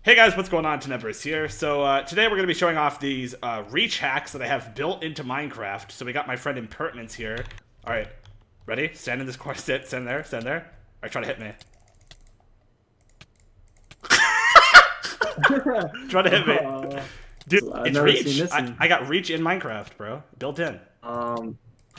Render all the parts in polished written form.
Hey guys, what's going on? Tenebris here. So today we're going to be showing off these reach hacks that I have built into Minecraft. So we got my friend Impertinence here. Alright, ready? Stand in this corner, stand there, stand there. Alright, try to hit me. Try to hit me. Dude, it's reach. I got reach in Minecraft, bro. Built in.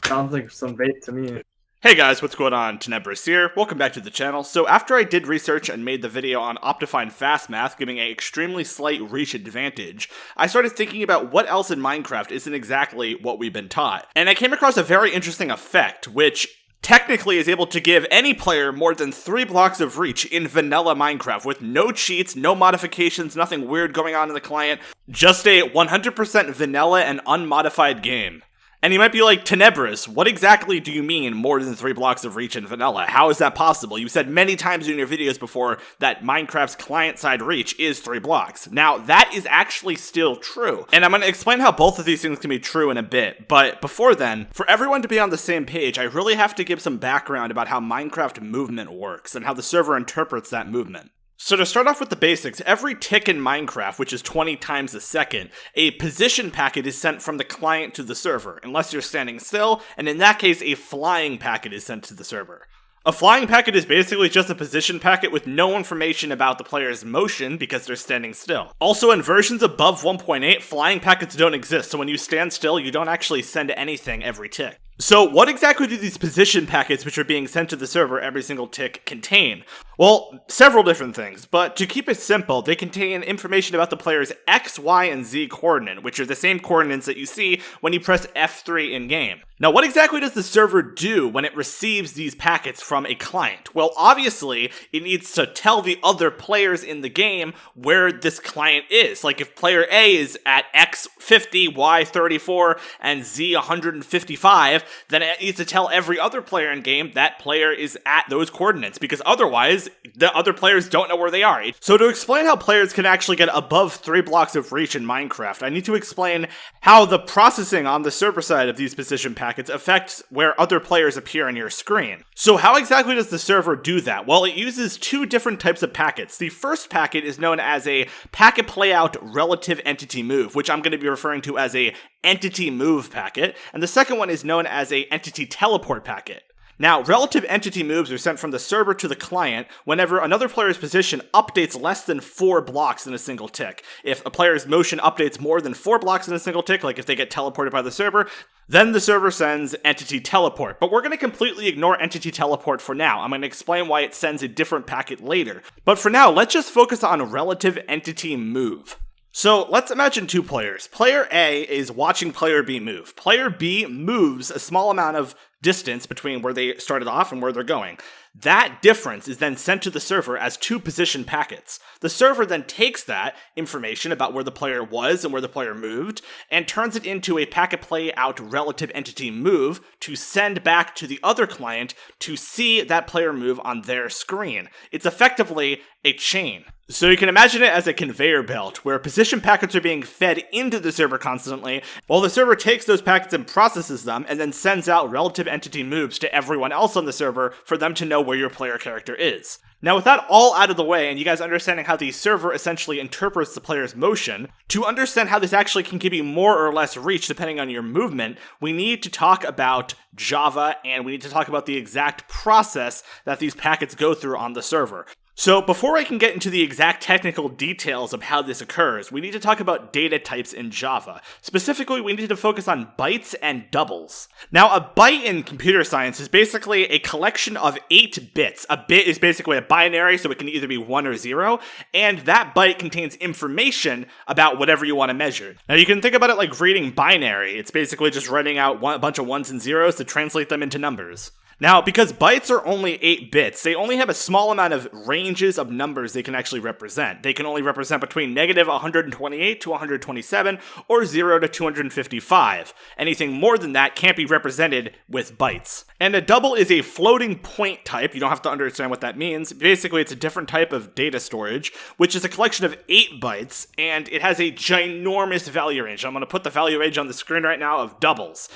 Sounds like some bait to me. Hey guys, what's going on? Tenebris here. Welcome back to the channel. So after I did research and made the video on Optifine Fast Math giving an extremely slight reach advantage, I started thinking about what else in Minecraft isn't exactly what we've been taught. And I came across a very interesting effect, which technically is able to give any player more than 3 blocks of reach in vanilla Minecraft with no cheats, no modifications, nothing weird going on in the client, just a 100% vanilla and unmodified game. And you might be like, Tenebris, what exactly do you mean more than 3 blocks of reach in vanilla? How is that possible? You said many times in your videos before that Minecraft's client-side reach is 3 blocks. Now, that is actually still true. And I'm going to explain how both of these things can be true in a bit. But before then, for everyone to be on the same page, I really have to give some background about how Minecraft movement works and how the server interprets that movement. So to start off with the basics, every tick in Minecraft, which is 20 times a second, a position packet is sent from the client to the server, unless you're standing still, and in that case a flying packet is sent to the server. A flying packet is basically just a position packet with no information about the player's motion because they're standing still. Also, in versions above 1.8, flying packets don't exist, so when you stand still, you don't actually send anything every tick. So what exactly do these position packets which are being sent to the server every single tick contain? Well, several different things, but to keep it simple, they contain information about the player's X, Y, and Z coordinate, which are the same coordinates that you see when you press F3 in-game. Now, what exactly does the server do when it receives these packets from a client? Well, obviously, it needs to tell the other players in the game where this client is. Like, if player A is at X 50, Y 34, and Z 155, then it needs to tell every other player in game that player is at those coordinates, because otherwise, the other players don't know where they are. So to explain how players can actually get above 3 blocks of reach in Minecraft, I need to explain how the processing on the server side of these position packets affects where other players appear on your screen. So how exactly does the server do that? Well, it uses 2 different types of packets. The first packet is known as a packet playout relative entity move, which I'm going to be referring to as a entity move packet, and the second one is known as a entity teleport packet. Now, relative entity moves are sent from the server to the client whenever another player's position updates less than 4 blocks in a single tick. If a player's motion updates more than 4 blocks in a single tick, like if they get teleported by the server, then the server sends entity teleport. But we're going to completely ignore entity teleport for now. I'm going to explain why it sends a different packet later. But for now, let's just focus on relative entity move. So let's imagine 2 players. Player A is watching player B move. Player B moves a small amount of distance between where they started off and where they're going. That difference is then sent to the server as 2 position packets. The server then takes that information about where the player was and where the player moved and turns it into a packet playout relative entity move to send back to the other client to see that player move on their screen. It's effectively a chain. So you can imagine it as a conveyor belt where position packets are being fed into the server constantly, while the server takes those packets and processes them and then sends out relative entity moves to everyone else on the server for them to know where your player character is. Now, with that all out of the way, and you guys understanding how the server essentially interprets the player's motion, to understand how this actually can give you more or less reach depending on your movement, we need to talk about Java, and we need to talk about the exact process that these packets go through on the server. So before I can get into the exact technical details of how this occurs, we need to talk about data types in Java. Specifically, we need to focus on bytes and doubles. Now, a byte in computer science is basically a collection of 8 bits. A bit is basically a binary, so it can either be 1 or 0, and that byte contains information about whatever you want to measure. Now, you can think about it like reading binary. It's basically just writing out a bunch of 1s and 0s to translate them into numbers. Now, because bytes are only 8 bits, they only have a small amount of ranges of numbers they can actually represent. They can only represent between negative 128 to 127, or 0 to 255. Anything more than that can't be represented with bytes. And a double is a floating point type. You don't have to understand what that means. Basically, it's a different type of data storage, which is a collection of 8 bytes, and it has a ginormous value range. I'm going to put the value range on the screen right now of doubles.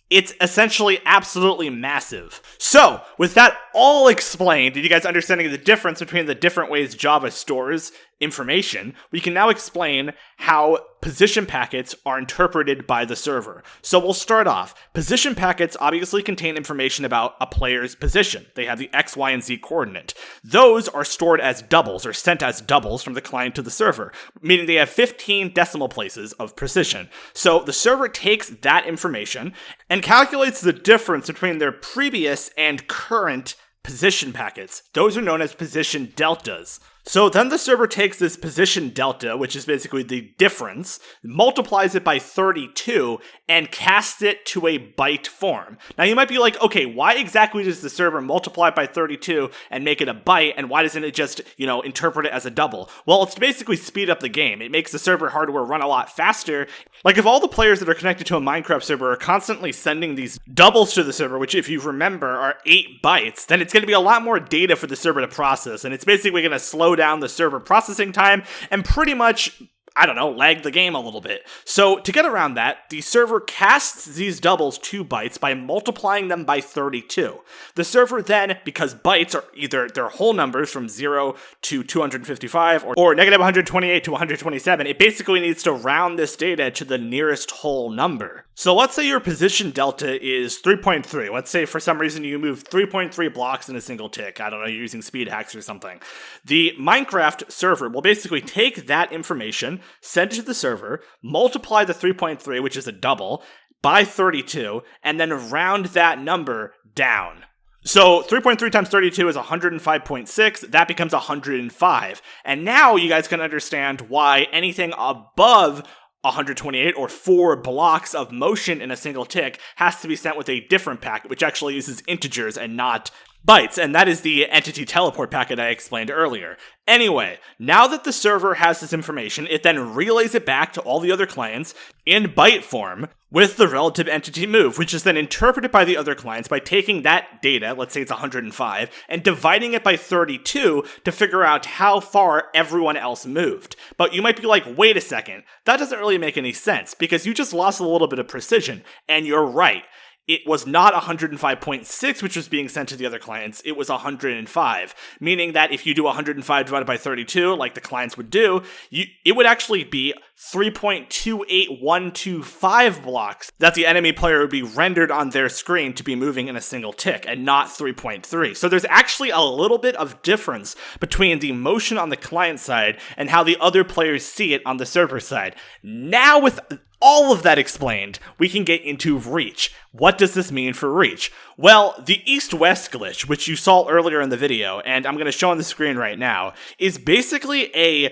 It's essentially absolutely massive. So, with that all explained, did you guys understanding the difference between the different ways Java stores information, we can now explain how position packets are interpreted by the server. So we'll start off. Position packets obviously contain information about a player's position. They have the X, Y, and Z coordinate. Those are stored as doubles or sent as doubles from the client to the server, meaning they have 15 decimal places of precision. So the server takes that information and calculates the difference between their previous and current position packets. Those are known as position deltas. So then the server takes this position delta, which is basically the difference, multiplies it by 32, and casts it to a byte form. Now you might be like, okay, why exactly does the server multiply it by 32 and make it a byte, and why doesn't it just, interpret it as a double? Well, it's to basically speed up the game. It makes the server hardware run a lot faster. Like if all the players that are connected to a Minecraft server are constantly sending these doubles to the server, which if you remember are 8 bytes, then it's going to be a lot more data for the server to process, and it's basically going to slow down the server processing time and pretty much, lag the game a little bit. So to get around that, the server casts these doubles 2 bytes by multiplying them by 32. The server then, because bytes are either their whole numbers from 0 to 255 or negative 128 to 127, it basically needs to round this data to the nearest whole number. So let's say your position delta is 3.3. Let's say for some reason you move 3.3 blocks in a single tick. You're using speed hacks or something. The Minecraft server will basically take that information, send it to the server, multiply the 3.3, which is a double, by 32, and then round that number down. So 3.3 times 32 is 105.6, that becomes 105. And now you guys can understand why anything above 128 or 4 blocks of motion in a single tick has to be sent with a different packet, which actually uses integers and not bytes, and that is the entity teleport packet I explained earlier. Anyway, now that the server has this information, it then relays it back to all the other clients in byte form with the relative entity move, which is then interpreted by the other clients by taking that data, let's say it's 105, and dividing it by 32 to figure out how far everyone else moved. But you might be like, wait a second, that doesn't really make any sense, because you just lost a little bit of precision, and you're right. It was not 105.6 which was being sent to the other clients, it was 105, meaning that if you do 105 divided by 32, like the clients would do, it would actually be 3.28125 blocks that the enemy player would be rendered on their screen to be moving in a single tick, and not 3.3. So there's actually a little bit of difference between the motion on the client side and how the other players see it on the server side. Now with all of that explained, we can get into reach. What does this mean for reach? Well, the east-west glitch, which you saw earlier in the video, and I'm going to show on the screen right now, is basically a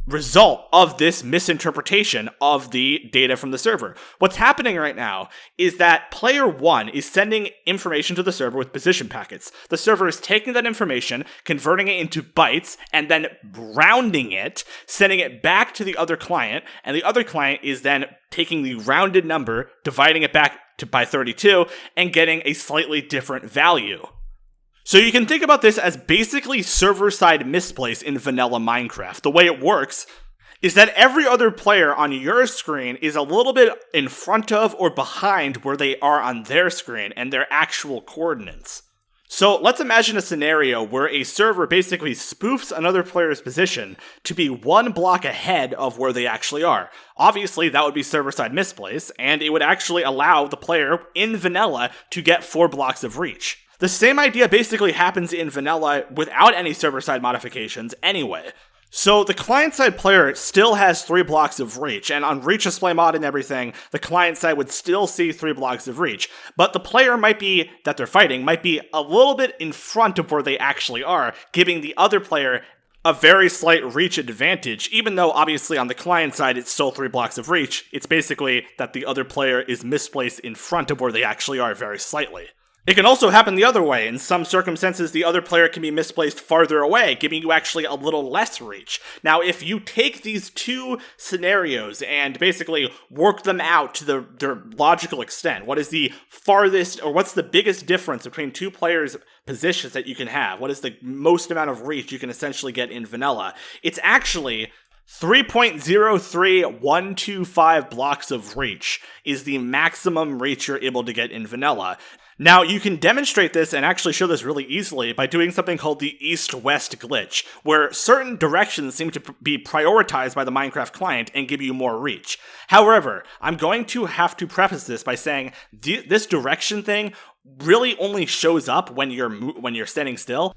result of this misinterpretation of the data from the server. What's happening right now is that player 1 is sending information to the server with position packets. The server is taking that information, converting it into bytes, and then rounding it, sending it back to the other client, and the other client is then taking the rounded number, dividing it back by 32, and getting a slightly different value. So you can think about this as basically server-side misplace in vanilla Minecraft. The way it works is that every other player on your screen is a little bit in front of or behind where they are on their screen and their actual coordinates. So let's imagine a scenario where a server basically spoofs another player's position to be 1 block ahead of where they actually are. Obviously, that would be server-side misplace, and it would actually allow the player in vanilla to get 4 blocks of reach. The same idea basically happens in vanilla without any server-side modifications anyway. So the client-side player still has 3 blocks of reach, and on reach display mod and everything, the client side would still see 3 blocks of reach. But the player that they're fighting might be a little bit in front of where they actually are, giving the other player a very slight reach advantage, even though obviously on the client side it's still 3 blocks of reach. It's basically that the other player is misplaced in front of where they actually are very slightly. It can also happen the other way. In some circumstances, the other player can be misplaced farther away, giving you actually a little less reach. Now, if you take these 2 scenarios and basically work them out to their logical extent, what is the farthest, or what's the biggest difference between 2 players' positions that you can have? What is the most amount of reach you can essentially get in vanilla? It's actually 3.03125 blocks of reach is the maximum reach you're able to get in vanilla. Now, you can demonstrate this and actually show this really easily by doing something called the east-west glitch, where certain directions seem to be prioritized by the Minecraft client and give you more reach. However, I'm going to have to preface this by saying this direction thing really only shows up when you're standing still.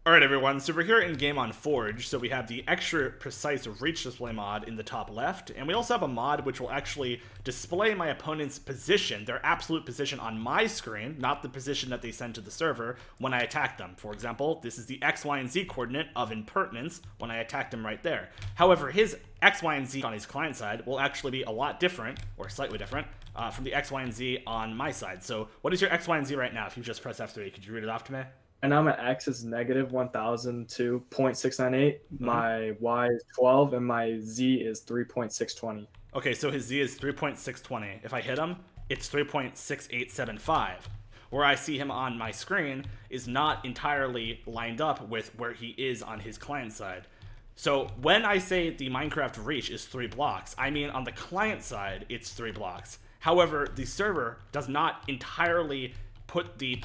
Alright everyone, so we're here in game on Forge, so we have the extra precise reach display mod in the top left, and we also have a mod which will actually display my opponent's position, their absolute position on my screen, not the position that they send to the server, when I attack them. For example, this is the X, Y, and Z coordinate of impertinence when I attacked him right there. However, his X, Y, and Z on his client side will actually be a lot different, or slightly different, from the X, Y, and Z on my side. So what is your X, Y, and Z right now? If you just press F3, could you read it off to me? And now my X is negative 1002.698. My Y is 12, and my Z is 3.620. Okay, so his Z is 3.620. If I hit him, it's 3.6875. Where I see him on my screen is not entirely lined up with where he is on his client side. So when I say the Minecraft reach is 3 blocks, I mean on the client side, it's 3 blocks. However, the server does not entirely put the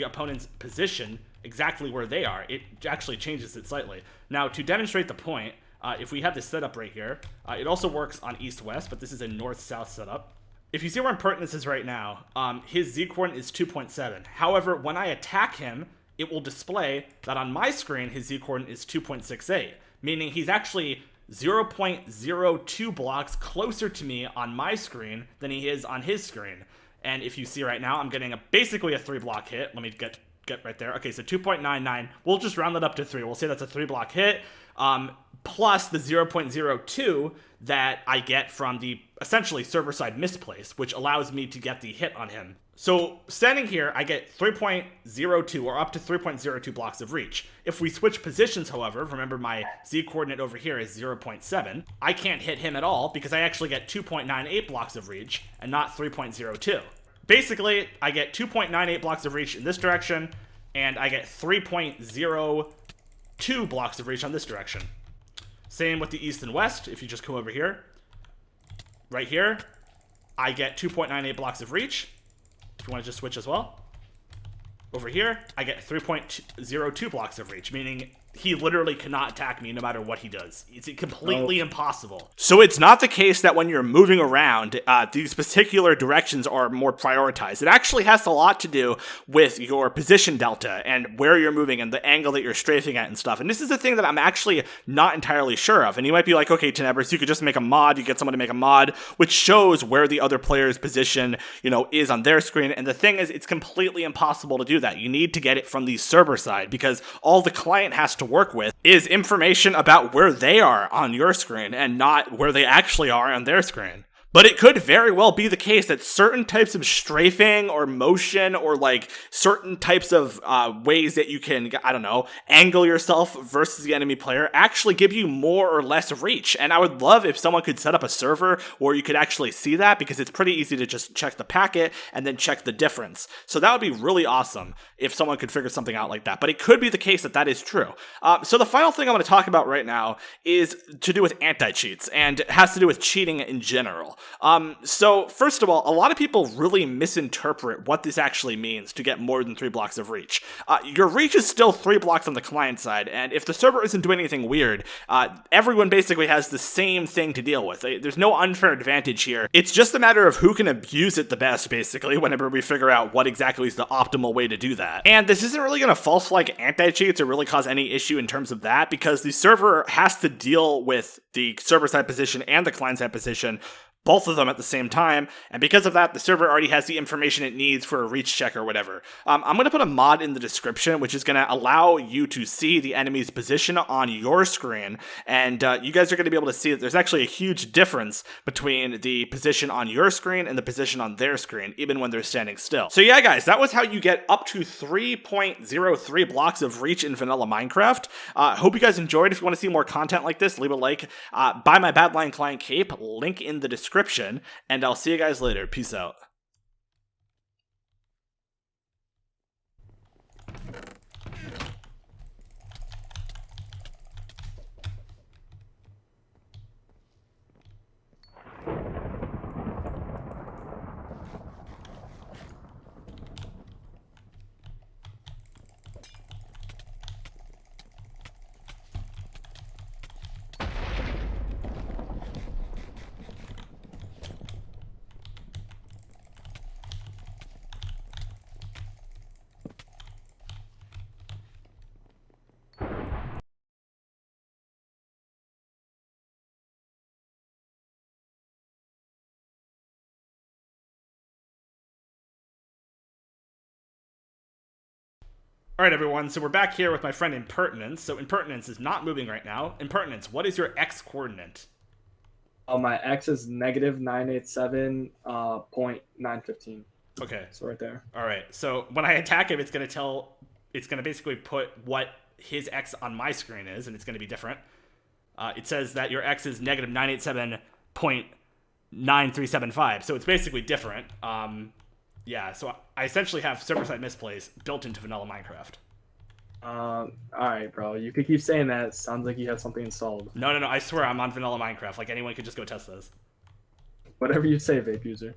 opponent's position exactly where they are. It actually changes it slightly. Now, to demonstrate the point, if we have this setup right here, it also works on east-west, but this is a north-south setup. If you see where impertinence is right now, his z-coordinate is 2.7. However, when I attack him, it will display that on my screen, his z-coordinate is 2.68, meaning he's actually 0.02 blocks closer to me on my screen than he is on his screen. And if you see right now, I'm getting basically a 3-block hit. Let me get right there. Okay, so 2.99. We'll just round that up to 3. We'll say that's a 3-block hit, plus the 0.02 that I get from the essentially server-side misplace, which allows me to get the hit on him. So standing here, I get 3.02 or up to 3.02 blocks of reach. If we switch positions, however, remember my z-coordinate over here is 0.7, I can't hit him at all because I actually get 2.98 blocks of reach and not 3.02. Basically, I get 2.98 blocks of reach in this direction, and I get 3.02 blocks of reach on this direction. Same with the east and west. If you just come over here, right here, I get 2.98 blocks of reach. If you want to just switch as well. Over here, I get 3.02 blocks of reach, meaning he literally cannot attack me no matter what he does. It's completely impossible. So it's not the case that when you're moving around, these particular directions are more prioritized. It actually has a lot to do with your position delta and where you're moving and the angle that you're strafing at and stuff. And this is the thing that I'm actually not entirely sure of. And you might be like, okay, Tenebris, you could just make a mod. You get someone to make a mod, which shows where the other player's position, is on their screen. And the thing is, it's completely impossible to do that. You need to get it from the server side because all the client has to work with is information about where they are on your screen and not where they actually are on their screen. But it could very well be the case that certain types of strafing or motion or like certain types of ways that you can, angle yourself versus the enemy player actually give you more or less reach. And I would love if someone could set up a server where you could actually see that because it's pretty easy to just check the packet and then check the difference. So that would be really awesome if someone could figure something out like that. But it could be the case that that is true. So the final thing I'm going to talk about right now is to do with anti-cheats, and it has to do with cheating in general. So first of all, a lot of people really misinterpret what this actually means to get more than 3 blocks of reach. Your reach is still 3 blocks on the client side, and if the server isn't doing anything weird, everyone basically has the same thing to deal with. There's no unfair advantage here. It's just a matter of who can abuse it the best, basically, whenever we figure out what exactly is the optimal way to do that. And this isn't really going to false flag anti-cheats or really cause any issue in terms of that, because the server has to deal with the server-side position and the client-side position, both of them at the same time, and because of that, the server already has the information it needs for a reach check or whatever. I'm going to put a mod in the description, which is going to allow you to see the enemy's position on your screen, and you guys are going to be able to see that there's actually a huge difference between the position on your screen and the position on their screen, even when they're standing still. So yeah, guys, that was how you get up to 3.03 blocks of reach in vanilla Minecraft. Hope you guys enjoyed. If you want to see more content like this, leave a like. Buy my Badline Client Cape, link in the description. And I'll see you guys later. Peace out. All right, everyone. So we're back here with my friend Impertinence. So Impertinence is not moving right now. Impertinence, what is your x coordinate? My x is negative 987.915. Okay. So right there. All right. So when I attack him, it's gonna basically put what his x on my screen is, and it's gonna be different. It says that your x is negative 987.9375. So it's basically different. Yeah, so I essentially have server-side misplace built into vanilla Minecraft. All right, bro. You could keep saying that. It sounds like you have something installed. No, I swear I'm on vanilla Minecraft. Like, anyone could just go test this. Whatever you say, vape user.